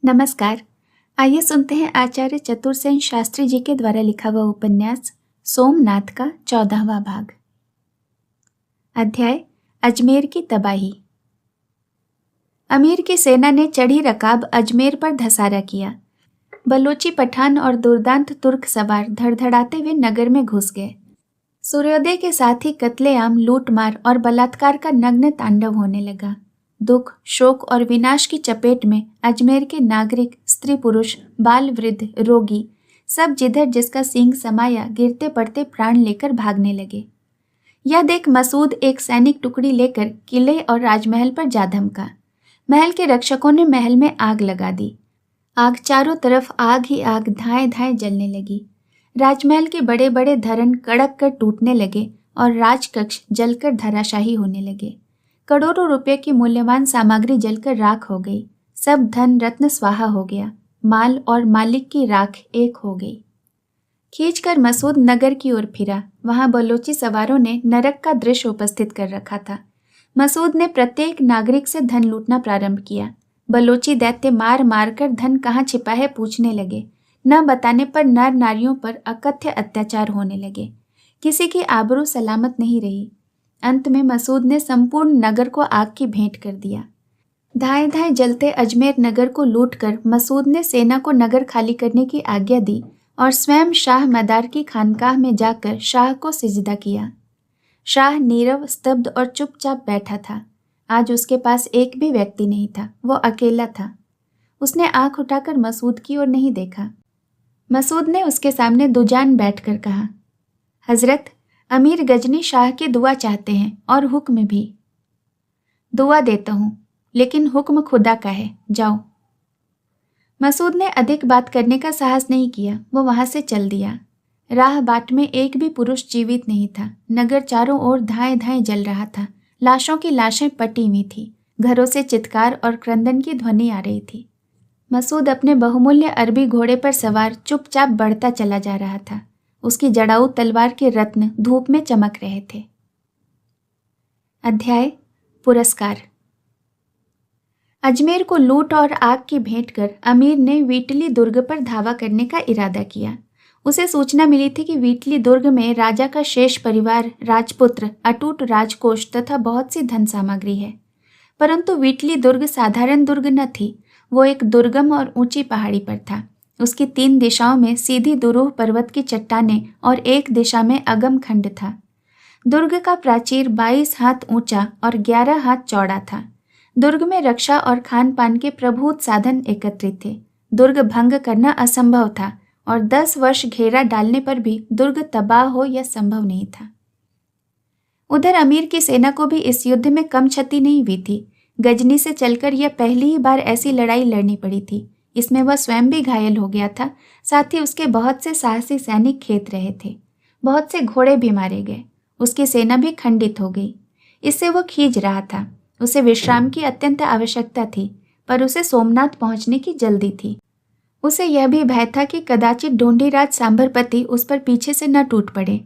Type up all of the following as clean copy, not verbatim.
नमस्कार। आइए सुनते हैं आचार्य चतुरसेन शास्त्री जी के द्वारा लिखा हुआ उपन्यास सोमनाथ का 14वां भाग। अध्याय अजमेर की तबाही। अमीर की सेना ने चढ़ी रकाब अजमेर पर धसारा किया। बलोची पठान और दुर्दांत तुर्क सवार धड़धड़ाते हुए नगर में घुस गए। सूर्योदय के साथ ही कत्लेआम, लूटमार और बलात्कार का नग्न तांडव होने लगा। दुख, शोक और विनाश की चपेट में अजमेर के नागरिक, स्त्री पुरुष, बाल वृद्ध, रोगी सब जिधर जिसका सींग समाया गिरते पड़ते प्राण लेकर भागने लगे। यह देख मसूद एक सैनिक टुकड़ी लेकर किले और राजमहल पर जा धमका। महल के रक्षकों ने महल में आग लगा दी। आग चारों तरफ आग ही आग धाएं धाएं जलने लगी। राजमहल के बड़े बड़े धरन कड़क कर टूटने लगे और राजकक्ष जलकर धराशाही होने लगे। करोड़ों रुपए की मूल्यवान सामग्री जलकर राख हो गई। सब धन रत्न स्वाहा हो गया। माल और मालिक की राख एक हो गई। खींचकर मसूद नगर की ओर फिरा। वहां बलोची सवारों ने नरक का दृश्य उपस्थित कर रखा था। मसूद ने प्रत्येक नागरिक से धन लूटना प्रारंभ किया। बलोची दैत्य मार मार कर धन कहाँ छिपा है पूछने लगे। न बताने पर नर नारियों पर अकथ्य अत्याचार होने लगे। किसी की आबरू सलामत नहीं रही। अंत में मसूद ने संपूर्ण नगर को आग की भेंट कर दिया। धाएं धाएं जलते अजमेर नगर को लूटकर मसूद ने सेना को नगर खाली करने की आज्ञा दी और स्वयं शाह मदार की खानकाह में जाकर शाह को सिजदा किया। शाह नीरव, स्तब्ध और चुपचाप बैठा था। आज उसके पास एक भी व्यक्ति नहीं था। वो अकेला था। उसने आंख उठाकर मसूद की ओर नहीं देखा। मसूद ने उसके सामने दुजान बैठकर कहा, हजरत, अमीर गजनी शाह की दुआ चाहते हैं और हुक्म भी। दुआ देता हूँ, लेकिन हुक्म खुदा का है, जाओ। मसूद ने अधिक बात करने का साहस नहीं किया। वो वहां से चल दिया। राह बाट में एक भी पुरुष जीवित नहीं था। नगर चारों ओर धाएं धाएं जल रहा था। लाशों की लाशें पटी हुई थी। घरों से चित्कार और क्रंदन की ध्वनि आ रही थी। मसूद अपने बहुमूल्य अरबी घोड़े पर सवार चुपचाप बढ़ता चला जा रहा था। उसकी जड़ाऊ तलवार के रत्न धूप में चमक रहे थे। अध्याय पुरस्कार। अजमेर को लूट और आग की भेंट कर अमीर ने वीटली दुर्ग पर धावा करने का इरादा किया। उसे सूचना मिली थी कि वीटली दुर्ग में राजा का शेष परिवार, राजपुत्र, अटूट राजकोष तथा बहुत सी धन सामग्री है। परंतु वीटली दुर्ग साधारण दुर्ग न थी। वो एक दुर्गम और ऊंची पहाड़ी पर था। उसकी 3 दिशाओं में सीधी दुरूह पर्वत की चट्टानें और एक दिशा में अगम खंड था। दुर्ग का प्राचीर 22 हाथ ऊंचा और 11 हाथ चौड़ा था। दुर्ग में रक्षा और खान पान के प्रभूत साधन एकत्रित थे। दुर्ग भंग करना असंभव था और 10 वर्ष घेरा डालने पर भी दुर्ग तबाह हो यह संभव नहीं था। उधर अमीर की सेना को भी इस युद्ध में कम क्षति नहीं हुई थी। गजनी से चलकर यह पहली ही बार ऐसी लड़ाई लड़नी पड़ी थी। इसमें वह स्वयं भी घायल हो गया था। साथ ही उसके बहुत से साहसी सैनिक खेत रहे थे। बहुत से घोड़े भी मारे गए। उसकी सेना भी खंडित हो गई। इससे वह खींच रहा था। उसे विश्राम की अत्यंत आवश्यकता थी, पर उसे सोमनाथ पहुंचने की जल्दी थी। उसे यह भी भय था कि कदाचित ढूंढीराज सांभरपति उस पर पीछे से न टूट पड़े।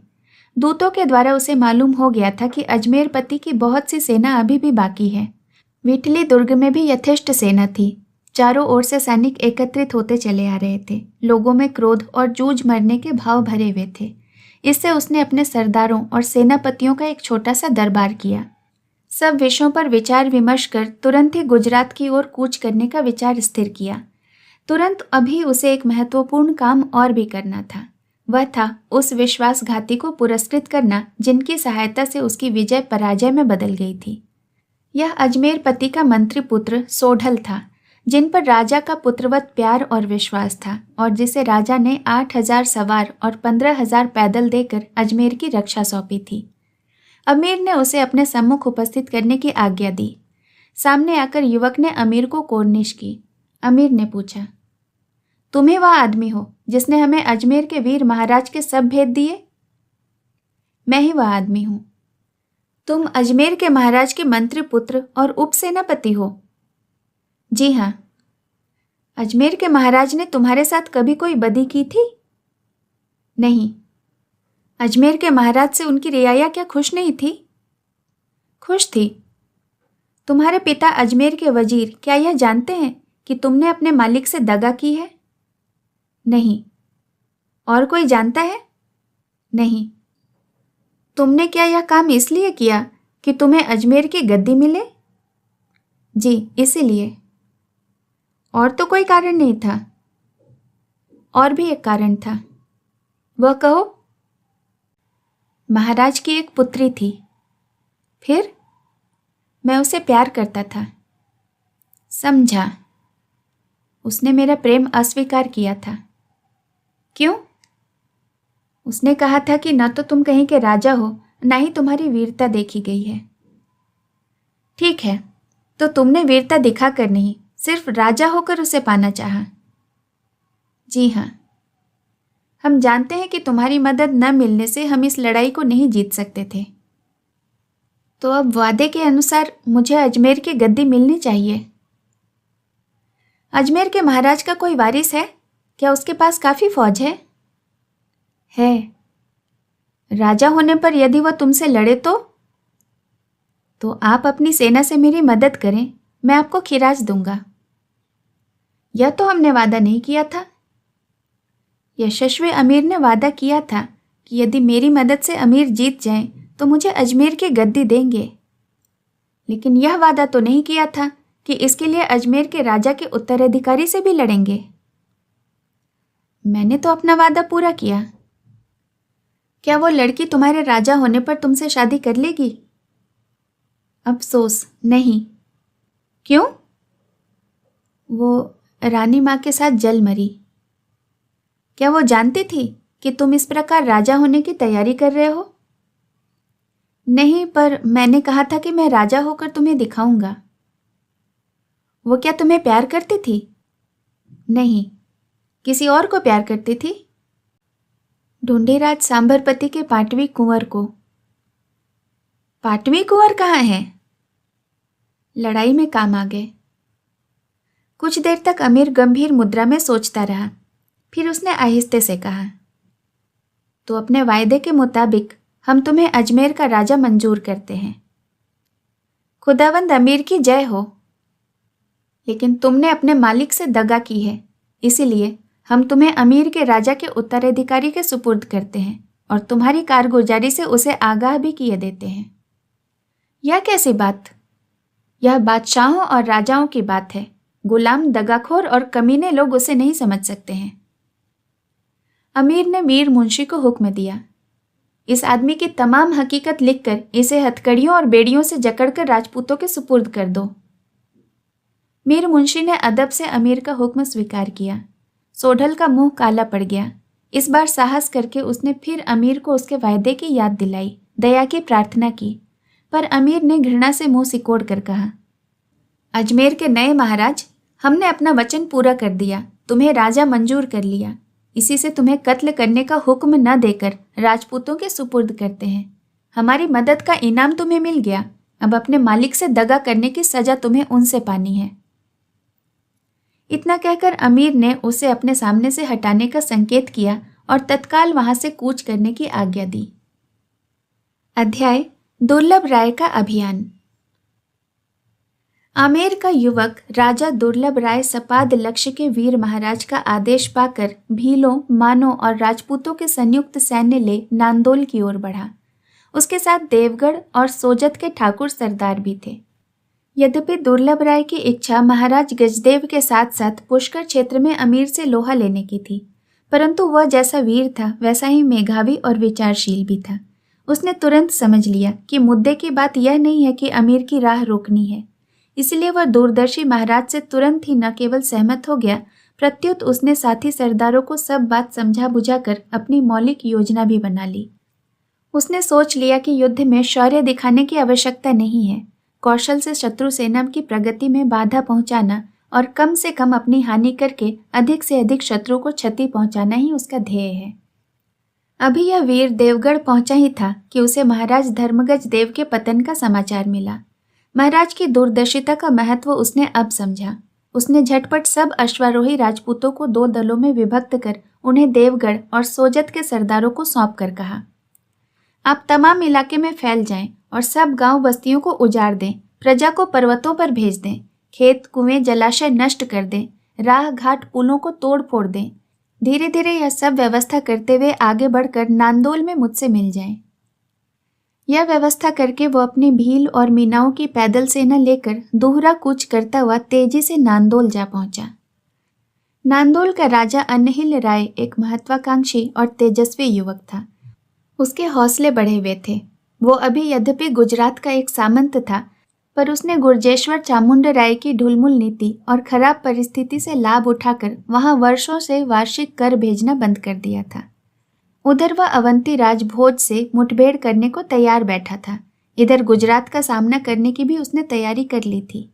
दूतों के द्वारा उसे मालूम हो गया था कि अजमेर पति की बहुत सी सेना अभी भी बाकी है। वीटली दुर्ग में भी यथेष्ट सेना थी। चारों ओर से सैनिक एकत्रित होते चले आ रहे थे। लोगों में क्रोध और जूझ मरने के भाव भरे हुए थे। इससे उसने अपने सरदारों और सेनापतियों का एक छोटा सा दरबार किया। सब विषयों पर विचार विमर्श कर तुरंत ही गुजरात की ओर कूच करने का विचार स्थिर किया। तुरंत अभी उसे एक महत्वपूर्ण काम और भी करना था। वह था उस विश्वासघाती को पुरस्कृत करना जिनकी सहायता से उसकी विजय पराजय में बदल गई थी। यह अजमेर पति का मंत्री पुत्र सोढल था, जिन पर राजा का पुत्रवत प्यार और विश्वास था और जिसे राजा ने 8,000 सवार और 15,000 पैदल देकर अजमेर की रक्षा सौंपी थी। अमीर ने उसे अपने सम्मुख उपस्थित करने की आज्ञा दी। सामने आकर युवक ने अमीर को कोर्निश की। अमीर ने पूछा, तुम ही वह आदमी हो जिसने हमें अजमेर के वीर महाराज के सब भेद दिए? मैं ही वह आदमी हूँ। तुम अजमेर के महाराज के मंत्री पुत्र और उपसेनापति हो? जी हाँ। अजमेर के महाराज ने तुम्हारे साथ कभी कोई बदी की थी? नहीं। अजमेर के महाराज से उनकी रियाया क्या खुश नहीं थी? खुश थी। तुम्हारे पिता अजमेर के वजीर क्या यह जानते हैं कि तुमने अपने मालिक से दगा की है? नहीं। और कोई जानता है? नहीं। तुमने क्या यह काम इसलिए किया कि तुम्हें अजमेर की गद्दी मिले? जी, इसीलिए। और तो कोई कारण नहीं था? और भी एक कारण था। वह कहो। महाराज की एक पुत्री थी। फिर? मैं उसे प्यार करता था। समझा। उसने मेरा प्रेम अस्वीकार किया था। क्यों? उसने कहा था कि न तो तुम कहीं के राजा हो, न ही तुम्हारी वीरता देखी गई है। ठीक है, तो तुमने वीरता दिखाकर नहीं, सिर्फ राजा होकर उसे पाना चाहा। जी हाँ। हम जानते हैं कि तुम्हारी मदद न मिलने से हम इस लड़ाई को नहीं जीत सकते थे। तो अब वादे के अनुसार मुझे अजमेर की गद्दी मिलनी चाहिए। अजमेर के महाराज का कोई वारिस है? क्या उसके पास काफी फौज है? है। राजा होने पर यदि वह तुमसे लड़े तो आप अपनी सेना से मेरी मदद करें, मैं आपको खिराज दूंगा। यह तो हमने वादा नहीं किया था। यशस्वी अमीर ने वादा किया था कि यदि मेरी मदद से अमीर जीत जाएं तो मुझे अजमेर की गद्दी देंगे, लेकिन यह वादा तो नहीं किया था कि इसके लिए अजमेर के राजा के उत्तराधिकारी से भी लड़ेंगे। मैंने तो अपना वादा पूरा किया। क्या वो लड़की तुम्हारे राजा होने पर तुमसे शादी कर लेगी? अफसोस, नहीं। क्यों? वो रानी माँ के साथ जल मरी। क्या वो जानती थी कि तुम इस प्रकार राजा होने की तैयारी कर रहे हो? नहीं, पर मैंने कहा था कि मैं राजा होकर तुम्हें दिखाऊंगा। वो क्या तुम्हें प्यार करती थी? नहीं। किसी और को प्यार करती थी? ढूंढीराज सांभरपति के पाटवी कुंवर को। पाटवी कुंवर कहाँ है? लड़ाई में काम आ गए। कुछ देर तक अमीर गंभीर मुद्रा में सोचता रहा, फिर उसने आहिस्ते से कहा, तो अपने वायदे के मुताबिक हम तुम्हें अजमेर का राजा मंजूर करते हैं। खुदावंद अमीर की जय हो। लेकिन तुमने अपने मालिक से दगा की है, इसीलिए हम तुम्हें अमीर के राजा के उत्तराधिकारी के सुपुर्द करते हैं और तुम्हारी कारगुजारी से उसे आगाह भी किए देते हैं। यह कैसी बात? यह बादशाहों और राजाओं की बात है। गुलाम, दगाखोर और कमीने लोग उसे नहीं समझ सकते हैं। अमीर ने मीर मुंशी को हुक्म दिया, इस आदमी की तमाम हकीकत लिखकर इसे हथकड़ियों और बेड़ियों से जकड़कर राजपूतों के सुपुर्द कर दो। मीर मुंशी ने अदब से अमीर का हुक्म स्वीकार किया। सोढल का मुंह काला पड़ गया। इस बार साहस करके उसने फिर अमीर को उसके वायदे की याद दिलाई, दया की प्रार्थना की, पर अमीर ने घृणा से मुंह सिकोड़ कर कहा, अजमेर के नए महाराज, हमने अपना वचन पूरा कर दिया, तुम्हें राजा मंजूर कर लिया। इसी से तुम्हें कत्ल करने का हुक्म न देकर राजपूतों के सुपुर्द करते हैं। हमारी मदद का इनाम तुम्हें मिल गया, अब अपने मालिक से दगा करने की सजा तुम्हें उनसे पानी है। इतना कहकर अमीर ने उसे अपने सामने से हटाने का संकेत किया और तत्काल वहां से कूच करने की आज्ञा दी। अध्याय दुर्लभ राय का अभियान। आमेर का युवक राजा दुर्लभ राय सपाद लक्ष्य के वीर महाराज का आदेश पाकर भीलों, मानों और राजपूतों के संयुक्त सैन्य ले नांदोल की ओर बढ़ा। उसके साथ देवगढ़ और सोजत के ठाकुर सरदार भी थे। यद्यपि दुर्लभ राय की इच्छा महाराज गजदेव के साथ साथ पुष्कर क्षेत्र में अमीर से लोहा लेने की थी, परंतु वह जैसा वीर था वैसा ही मेधावी और विचारशील भी था। उसने तुरंत समझ लिया कि मुद्दे की बात यह नहीं है कि अमीर की राह रोकनी है, इसलिए वह दूरदर्शी महाराज से तुरंत ही न केवल सहमत हो गया, प्रत्युत उसने साथी सरदारों को सब बात समझा बुझाकर अपनी मौलिक योजना भी बना ली। उसने सोच लिया कि युद्ध में शौर्य दिखाने की आवश्यकता नहीं है, कौशल से शत्रु सेना की प्रगति में बाधा पहुंचाना और कम से कम अपनी हानि करके अधिक से अधिक शत्रु को क्षति पहुंचाना ही उसका ध्येय है। अभी यह वीर देवगढ़ पहुंचा ही था कि उसे महाराज धर्मगज देव के पतन का समाचार मिला। महाराज की दूरदर्शिता का महत्व उसने अब समझा। उसने झटपट सब अश्वारोही राजपूतों को 2 दलों में विभक्त कर उन्हें देवगढ़ और सोजत के सरदारों को सौंप कर कहा, आप तमाम इलाके में फैल जाएं और सब गांव बस्तियों को उजाड़ दें, प्रजा को पर्वतों पर भेज दें। खेत, कुएं, जलाशय नष्ट कर दें, राह घाट पुलों को तोड़ फोड़ दें। धीरे धीरे यह सब व्यवस्था करते हुए आगे बढ़कर नांदोल में मुझसे मिल जाएं। यह व्यवस्था करके वो अपनी भील और मीनाओं की पैदल सेना लेकर दोहरा कूच करता हुआ तेजी से नांदोल जा पहुंचा। नांदोल का राजा अन्नहिल राय एक महत्वाकांक्षी और तेजस्वी युवक था। उसके हौसले बढ़े हुए थे। वो अभी यद्यपि गुजरात का एक सामंत था, पर उसने गुर्जेश्वर चामुंड राय की ढुलमुल नीति और खराब परिस्थिति से लाभ उठाकर वहां वर्षों से वार्षिक कर भेजना बंद कर दिया था। उधर वह अवंती राज भोज से मुठभेड़ करने को तैयार बैठा था। इधर गुजरात का सामना करने की भी उसने तैयारी कर ली थी।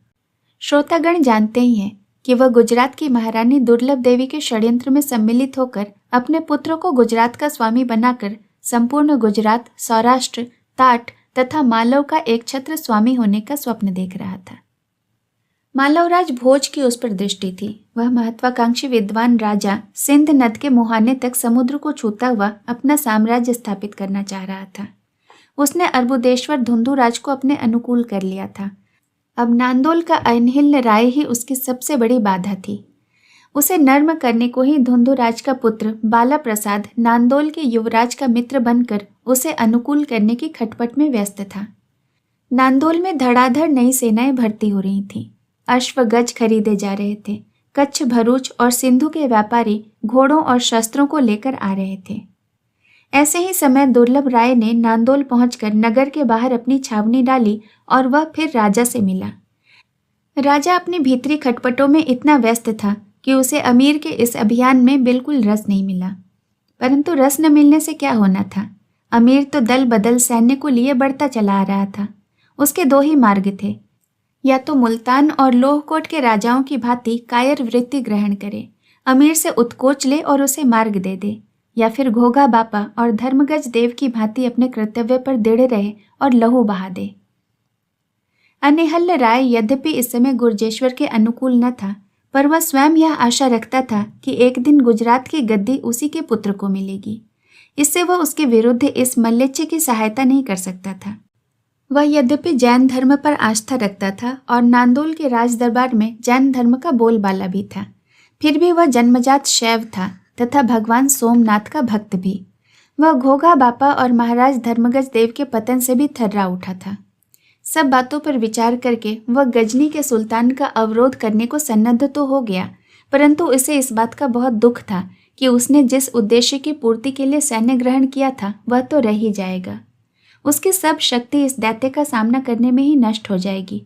श्रोतागण जानते ही हैं कि वह गुजरात की महारानी दुर्लभ देवी के षड्यंत्र में सम्मिलित होकर अपने पुत्र को गुजरात का स्वामी बनाकर संपूर्ण गुजरात, सौराष्ट्र, ताट तथा मालव का एक छत्र स्वामी होने का स्वप्न देख रहा था। मालवराज भोज की उस पर दृष्टि थी। वह महत्वाकांक्षी विद्वान राजा सिंध नद के मुहाने तक समुद्र को छूता हुआ अपना साम्राज्य स्थापित करना चाह रहा था। उसने अर्बुदेश्वर धुंधुराज को अपने अनुकूल कर लिया था। अब नांदोल का अन्नहिल राय ही उसकी सबसे बड़ी बाधा थी। उसे नर्म करने को ही धुंधुराज का पुत्र बाला प्रसाद नांदोल के युवराज का मित्र बनकर उसे अनुकूल करने की खटपट में व्यस्त था। नांदोल में धड़ाधड़ नई सेनाएं भर्ती हो रही थीं। अश्व गज खरीदे जा रहे थे। कच्छ, भरूच और सिंधु के व्यापारी घोड़ों और शस्त्रों को लेकर आ रहे थे। ऐसे ही समय दुर्लभ राय ने नांदोल पहुंचकर नगर के बाहर अपनी छावनी डाली और वह फिर राजा से मिला। राजा अपनी भीतरी खटपटों में इतना व्यस्त था कि उसे अमीर के इस अभियान में बिल्कुल रस नहीं मिला। परंतु रस न मिलने से क्या होना था। अमीर तो दल बदल सैन्य को लिए बढ़ता चला आ रहा था। उसके दो ही मार्ग थे, या तो मुल्तान और लोहकोट के राजाओं की भांति कायर वृत्ति ग्रहण करे, अमीर से उत्कोच ले और उसे मार्ग दे दे, या फिर घोघा बापा और धर्मगज देव की भांति अपने कर्तव्य पर दृढ़ रहे और लहू बहा दे। अन्नहिल राय यद्यपि इस समय गुर्जेश्वर के अनुकूल न था, पर वह स्वयं यह आशा रखता था कि एक दिन गुजरात की गद्दी उसी के पुत्र को मिलेगी। इससे वह उसके विरुद्ध इस मल्लेच्छ की सहायता नहीं कर सकता था। वह यद्यपि जैन धर्म पर आस्था रखता था और नांदोल के राज दरबार में जैन धर्म का बोलबाला भी था, फिर भी वह जन्मजात शैव था तथा भगवान सोमनाथ का भक्त भी। वह घोघा बापा और महाराज धर्मगज देव के पतन से भी थर्रा उठा था। सब बातों पर विचार करके वह गजनी के सुल्तान का अवरोध करने को सन्नद्ध तो हो गया, परंतु उसे इस बात का बहुत दुख था कि उसने जिस उद्देश्य की पूर्ति के लिए सैन्य ग्रहण किया था वह तो रह ही जाएगा। उसकी सब शक्ति इस दैत्य का सामना करने में ही नष्ट हो जाएगी।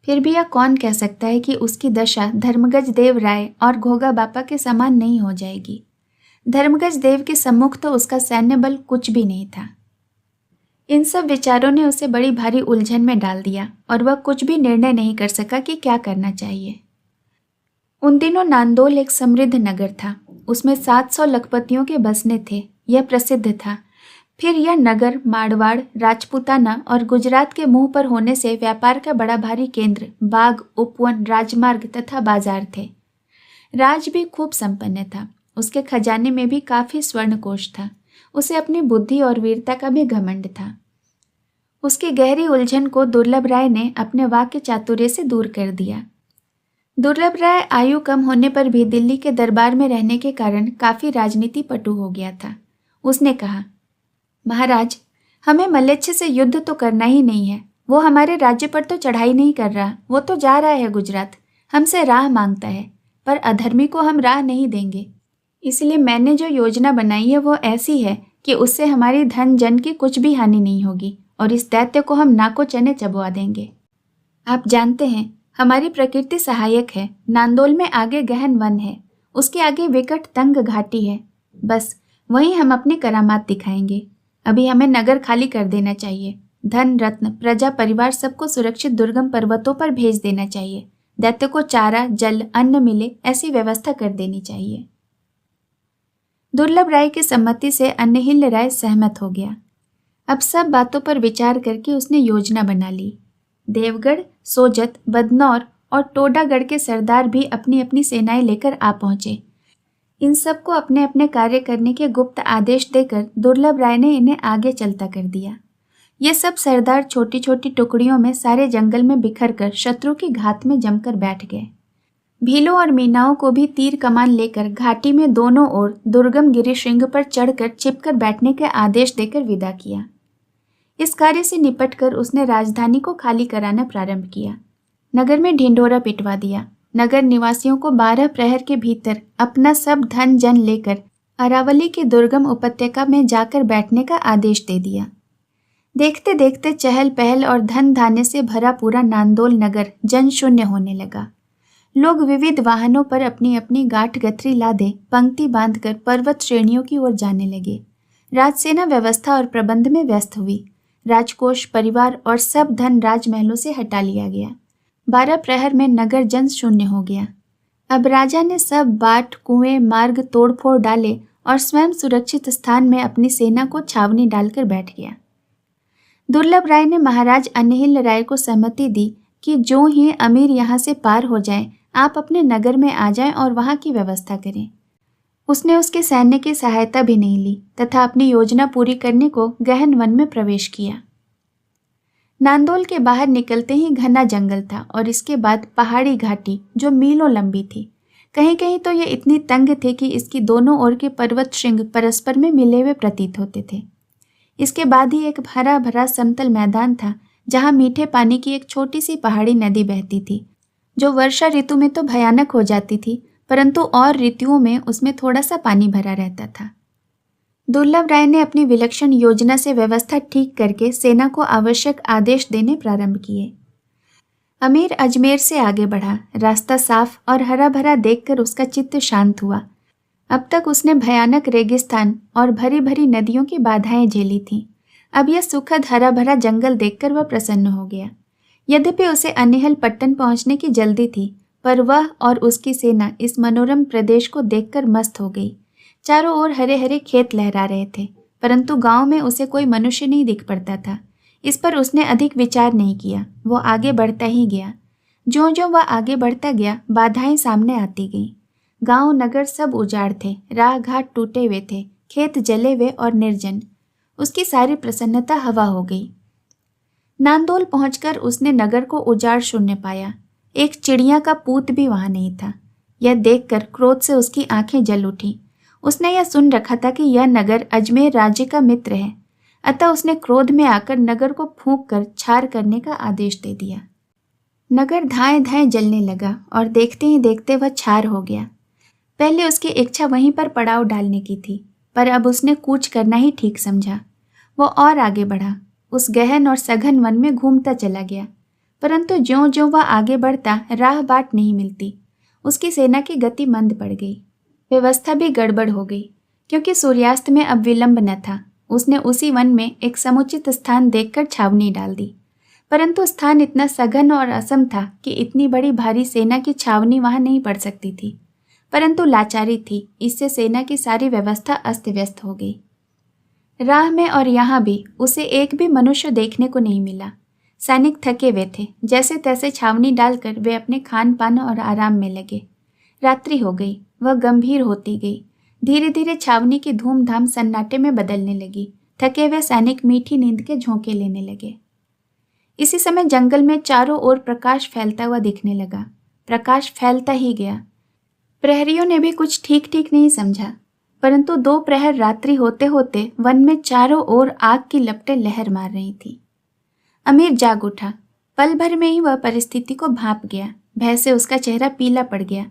फिर भी यह कौन कह सकता है कि उसकी दशा धर्मगज देव राय और घोघा बापा के समान नहीं हो जाएगी। धर्मगज देव के सम्मुख तो उसका सैन्य बल कुछ भी नहीं था। इन सब विचारों ने उसे बड़ी भारी उलझन में डाल दिया और वह कुछ भी निर्णय नहीं कर सका कि क्या करना चाहिए। उन दिनों नांदोल एक समृद्ध नगर था। उसमें 700 लखपतियों के बसने थे। यह प्रसिद्ध था। फिर यह नगर मारवाड़, राजपूताना और गुजरात के मुंह पर होने से व्यापार का बड़ा भारी केंद्र, बाग, उपवन, राजमार्ग तथा बाजार थे। राज भी खूब संपन्न था। उसके खजाने में भी काफी स्वर्ण कोष था। उसे अपनी बुद्धि और वीरता का भी घमंड था। उसकी गहरी उलझन को दुर्लभ राय ने अपने वाक्य चातुर्य से दूर कर दिया। दुर्लभ राय आयु कम होने पर भी दिल्ली के दरबार में रहने के कारण काफी राजनीति पटु हो गया था। उसने कहा, महाराज, हमें मल्लेच्छ से युद्ध तो करना ही नहीं है। वो हमारे राज्य पर तो चढ़ाई नहीं कर रहा, वो तो जा रहा है गुजरात, हमसे राह मांगता है, पर अधर्मी को हम राह नहीं देंगे। इसलिए मैंने जो योजना बनाई है वो ऐसी है कि उससे हमारी धन जन की कुछ भी हानि नहीं होगी और इस दैत्य को हम नाको चने चबवा देंगे। आप जानते हैं, हमारी प्रकृति सहायक है। नांदोल में आगे गहन वन है, उसके आगे विकट तंग घाटी है। बस वहीं हम अपनी करामात दिखाएंगे। अभी हमें नगर खाली कर देना चाहिए। धन, रत्न, प्रजा, परिवार सबको सुरक्षित दुर्गम पर्वतों पर भेज देना चाहिए। दैत्य को चारा, जल, अन्न मिले ऐसी व्यवस्था कर देनी चाहिए। दुर्लभ राय की सम्मति से अन्नहिल राय सहमत हो गया। अब सब बातों पर विचार करके उसने योजना बना ली। देवगढ़, सोजत, बदनौर और टोडागढ़ के सरदार भी अपनी अपनी सेनाएं लेकर आ पहुंचे। इन सबको अपने अपने कार्य करने के गुप्त आदेश देकर दुर्लभ राय ने इन्हें आगे चलता कर दिया। ये सब सरदार छोटी छोटी टुकड़ियों में सारे जंगल में बिखर कर शत्रु की घात में जमकर बैठ गए। भीलों और मीनाओं को भी तीर कमान लेकर घाटी में दोनों ओर दुर्गम गिरिशृंग पर चढ़कर चिपकर बैठने के आदेश देकर विदा किया। इस कार्य से निपटकर उसने राजधानी को खाली कराना प्रारंभ किया। नगर में ढिंढोरा पिटवा दिया। नगर निवासियों को 12 प्रहर के भीतर अपना सब धन जन लेकर अरावली की दुर्गम उपत्यका में जाकर बैठने का आदेश दे दिया। देखते देखते चहल पहल और धन धान्य से भरा पूरा नांदोल नगर जन शून्य होने लगा। लोग विविध वाहनों पर अपनी अपनी गांठ गथरी लादे पंक्ति बांधकर पर्वत श्रेणियों की ओर जाने लगे। राजसेना व्यवस्था और प्रबंध में व्यस्त हुई। राजकोष, परिवार और सब धन राजमहलों से हटा लिया गया। 12 प्रहर में नगर जन शून्य हो गया। अब राजा ने सब बाट, कुएं, मार्ग तोड़फोड़ डाले और स्वयं सुरक्षित स्थान में अपनी सेना को छावनी डालकर बैठ गया। दुर्लभ राय ने महाराज अनहिल राय को सहमति दी कि जो ही अमीर यहाँ से पार हो जाए, आप अपने नगर में आ जाएं और वहाँ की व्यवस्था करें। उसने उसके सैन्य की सहायता भी नहीं ली तथा अपनी योजना पूरी करने को गहन वन में प्रवेश किया। नांदोल के बाहर निकलते ही घना जंगल था और इसके बाद पहाड़ी घाटी जो मीलों लंबी थी। कहीं कहीं तो ये इतनी तंग थे कि इसकी दोनों ओर के पर्वत श्रृंग परस्पर में मिले हुए प्रतीत होते थे। इसके बाद ही एक हरा भरा समतल मैदान था जहाँ मीठे पानी की एक छोटी सी पहाड़ी नदी बहती थी, जो वर्षा ऋतु में तो भयानक हो जाती थी, परंतु और ऋतुओं में उसमें थोड़ा सा पानी भरा रहता था। दुर्लभ राय ने अपनी विलक्षण योजना से व्यवस्था ठीक करके सेना को आवश्यक आदेश देने प्रारंभ किए। अमीर अजमेर से आगे बढ़ा। रास्ता साफ और हरा भरा देखकर उसका चित्त शांत हुआ। अब तक उसने भयानक रेगिस्तान और भरी भरी नदियों की बाधाएं झेली थीं। अब यह सुखद हरा भरा जंगल देखकर वह प्रसन्न हो गया। यद्यपि उसे अनिहल पट्टन पहुंचने की जल्दी थी, पर वह और उसकी सेना इस मनोरम प्रदेश को देखकर मस्त हो गई। चारों ओर हरे हरे खेत लहरा रहे थे, परंतु गांव में उसे कोई मनुष्य नहीं दिख पड़ता था। इस पर उसने अधिक विचार नहीं किया। वो आगे बढ़ता ही गया। ज्यों ज्यों वह आगे बढ़ता गया, बाधाएं सामने आती गईं। गांव नगर सब उजाड़ थे, राह घाट टूटे हुए थे, खेत जले हुए और निर्जन। उसकी सारी प्रसन्नता हवा हो गई। नांदोल पहुंचकर उसने नगर को उजाड़ शून्य पाया। एक चिड़िया का पूत भी वहां नहीं था। यह देखकर क्रोध से उसकी आंखें जल उठी। उसने यह सुन रखा था कि यह नगर अजमेर राज्य का मित्र है, अतः उसने क्रोध में आकर नगर को फूंक कर छार करने का आदेश दे दिया। नगर धाएं धाएं जलने लगा और देखते ही देखते वह छार हो गया। पहले उसकी इच्छा वहीं पर पड़ाव डालने की थी, पर अब उसने कूच करना ही ठीक समझा। वो और आगे बढ़ा। उस गहन और सघन वन में घूमता चला गया, परंतु ज्यों ज्यों वह आगे बढ़ता राह बाट नहीं मिलती। उसकी सेना की गति मंद पड़ गई। व्यवस्था भी गड़बड़ हो गई, क्योंकि सूर्यास्त में अब विलंब न था। उसने उसी वन में एक समुचित स्थान देखकर छावनी डाल दी, परंतु स्थान इतना सघन और असम था कि इतनी बड़ी भारी सेना की छावनी वहां नहीं पड़ सकती थी। परंतु लाचारी थी, इससे सेना की सारी व्यवस्था अस्त व्यस्त हो गई। राह में और यहाँ भी उसे एक भी मनुष्य देखने को नहीं मिला। सैनिक थके हुए थे, जैसे तैसे छावनी डालकर वे अपने खान पान और आराम में लगे। रात्रि हो गई, वह गंभीर होती गई। धीरे धीरे छावनी की धूमधाम सन्नाटे में बदलने लगी। थके हुए सैनिक मीठी नींद के झोंके लेने लगे। इसी समय जंगल में चारों ओर प्रकाश फैलता हुआ दिखने लगा। प्रकाश फैलता ही गया। प्रहरियों ने भी कुछ ठीक ठीक नहीं समझा, परंतु 2 प्रहर रात्रि होते होते वन में चारों ओर आग की लपटें लहर मार रही थी। अमीर जाग उठा। पल भर में ही वह परिस्थिति को भांप गया। भय से उसका चेहरा पीला पड़ गया।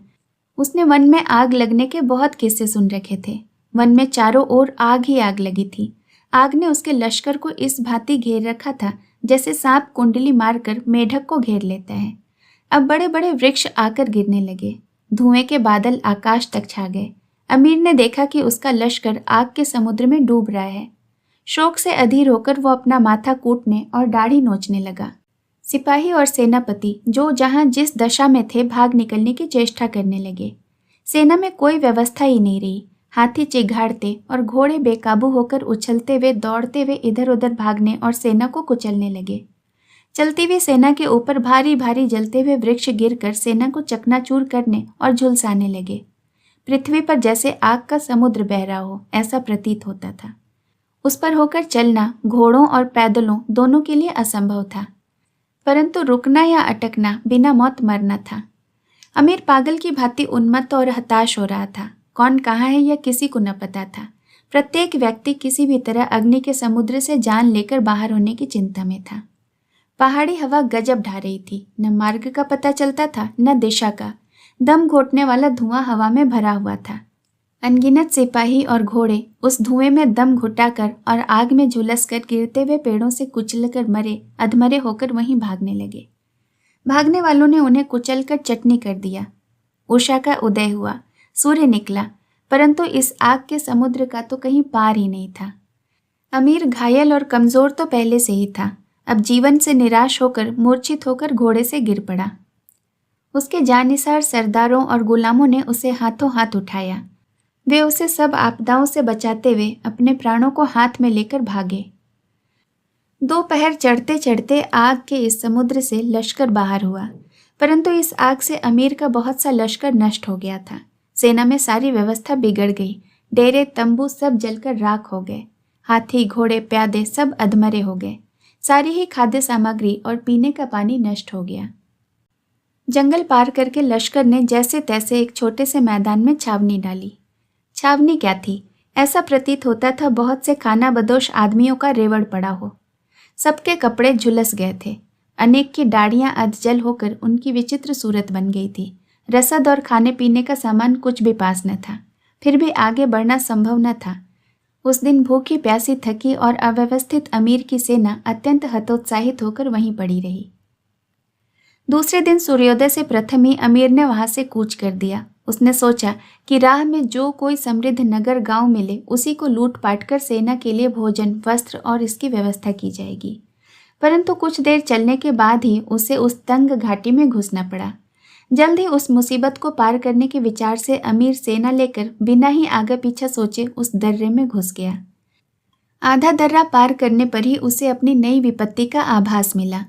उसने वन में आग लगने के बहुत किस्से सुन रखे थे। वन में चारों ओर आग ही आग लगी थी। आग ने उसके लश्कर को इस भांति घेर रखा था जैसे सांप कुंडली मारकर मेढक को घेर लेता है। अब बड़े बड़े वृक्ष आकर गिरने लगे। धुएं के बादल आकाश तक छा गए। अमीर ने देखा कि उसका लश्कर आग के समुद्र में डूब रहा है। शोक से अधीर होकर वो अपना माथा कूटने और दाढ़ी नोचने लगा। सिपाही और सेनापति जो जहां जिस दशा में थे भाग निकलने की चेष्टा करने लगे। सेना में कोई व्यवस्था ही नहीं रही। हाथी चिघाड़ते और घोड़े बेकाबू होकर उछलते हुए दौड़ते हुए इधर उधर भागने और सेना को कुचलने लगे। चलती हुई सेना के ऊपर भारी भारी जलते हुए वृक्ष गिरकर सेना को चकनाचूर करने और झुलसाने लगे। पृथ्वी पर जैसे आग का समुद्र बह रहा हो, ऐसा प्रतीत होता था। उस पर होकर चलना घोड़ों और पैदलों दोनों के लिए असंभव था, परंतु रुकना या अटकना बिना मौत मरना था। अमीर पागल की भांति उन्मत्त और हताश हो रहा था। कौन कहाँ है यह किसी को न पता था। प्रत्येक व्यक्ति किसी भी तरह अग्नि के समुद्र से जान लेकर बाहर होने की चिंता में था। पहाड़ी हवा गजब ढा रही थी। न मार्ग का पता चलता था न दिशा का। दम घोटने वाला धुआं हवा में भरा हुआ था। अनगिनत सिपाही और घोड़े उस धुएं में दम घुटाकर और आग में झुलसकर गिरते हुए पेड़ों से कुचलकर मरे अधमरे होकर वहीं भागने लगे। भागने वालों ने उन्हें कुचलकर चटनी कर दिया। उषा का उदय हुआ, सूर्य निकला, परंतु इस आग के समुद्र का तो कहीं पार ही नहीं था। अमीर घायल और कमजोर तो पहले से ही था, अब जीवन से निराश होकर मूर्छित होकर घोड़े से गिर पड़ा। उसके जानिसार सरदारों और गुलामों ने उसे हाथों हाथ उठाया। वे उसे सब आपदाओं से बचाते हुए अपने प्राणों को हाथ में लेकर भागे। दोपहर चढ़ते चढ़ते आग के इस समुद्र से लश्कर बाहर हुआ, परंतु इस आग से अमीर का बहुत सा लश्कर नष्ट हो गया था। सेना में सारी व्यवस्था बिगड़ गई। डेरे तंबू सब जलकर राख हो गए। हाथी घोड़े प्यादे सब अधमरे हो गए। सारी ही खाद्य सामग्री और पीने का पानी नष्ट हो गया। जंगल पार करके लश्कर ने जैसे तैसे एक छोटे से मैदान में छावनी डाली। छावनी क्या थी, ऐसा प्रतीत होता था बहुत से खाना बदोश आदमियों का रेवड़ पड़ा हो। सबके कपड़े झुलस गए थे। अनेक की दाढ़ियां अधजल होकर उनकी विचित्र सूरत बन गई थी। रसद और खाने पीने का सामान कुछ भी पास न था, फिर भी आगे बढ़ना संभव न था। उस दिन भूखी प्यासी थकी और अव्यवस्थित अमीर की सेना अत्यंत हतोत्साहित होकर वहीं पड़ी रही। दूसरे दिन सूर्योदय से प्रथम ही अमीर ने वहां से कूच कर दिया। उसने सोचा कि राह में जो कोई समृद्ध नगर गांव मिले उसी को लूट पाट कर सेना के लिए भोजन वस्त्र और इसकी व्यवस्था की जाएगी। परंतु कुछ देर चलने के बाद ही उसे उस तंग घाटी में घुसना पड़ा। जल्द ही उस मुसीबत को पार करने के विचार से अमीर सेना लेकर बिना ही आगे पीछे सोचे उस दर्रे में घुस गया। आधा दर्रा पार करने पर ही उसे अपनी नई विपत्ति का आभास मिला।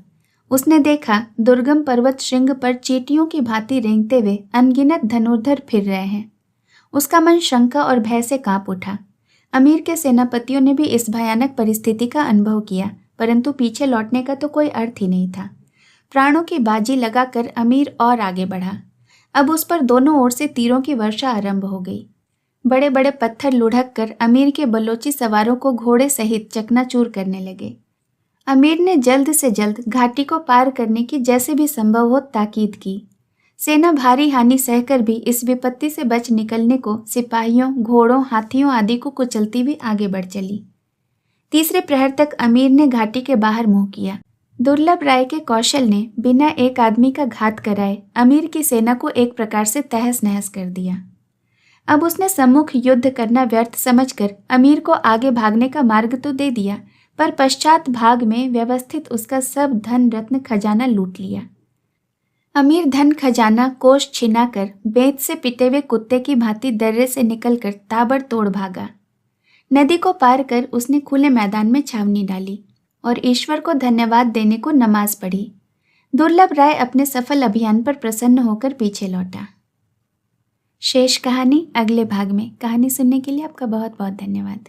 उसने देखा दुर्गम पर्वत श्रृंग पर चींटियों की भांति रेंगते हुए अनगिनत धनुर्धर फिर रहे हैं। उसका मन शंका और भय से कांप उठा। अमीर के सेनापतियों ने भी इस भयानक परिस्थिति का अनुभव किया, परंतु पीछे लौटने का तो कोई अर्थ ही नहीं था। प्राणों की बाजी लगाकर अमीर और आगे बढ़ा। अब उस पर दोनों ओर से तीरों की वर्षा आरंभ हो गई। बड़े बड़े पत्थर लुढ़क कर अमीर के बलोची सवारों को घोड़े सहित चकनाचूर करने लगे। अमीर ने जल्द से जल्द घाटी को पार करने की जैसे भी संभव हो ताकीद की। सेना भारी हानि सहकर भी इस विपत्ति से बच निकलने को सिपाहियों घोड़ों हाथियों आदि को कुचलती हुई आगे बढ़ चली। तीसरे प्रहर तक अमीर ने घाटी के बाहर मुंह किया। दुर्लभ राय के कौशल ने बिना एक आदमी का घात कराए अमीर की सेना को एक प्रकार से तहस नहस कर दिया। अब उसने सम्मुख युद्ध करना व्यर्थ समझकर अमीर को आगे भागने का मार्ग तो दे दिया, पर पश्चात भाग में व्यवस्थित उसका सब धन रत्न खजाना लूट लिया। अमीर धन खजाना कोष छिनाकर बेंत से पिटे हुए कुत्ते की भांति दर्रे से निकलकर ताबड़तोड़ भागा। नदी को पार कर उसने खुले मैदान में छावनी डाली और ईश्वर को धन्यवाद देने को नमाज पढ़ी। दुर्लभ राय अपने सफल अभियान पर प्रसन्न होकर पीछे लौटा। शेष कहानी अगले भाग में। कहानी सुनने के लिए आपका बहुत बहुत धन्यवाद।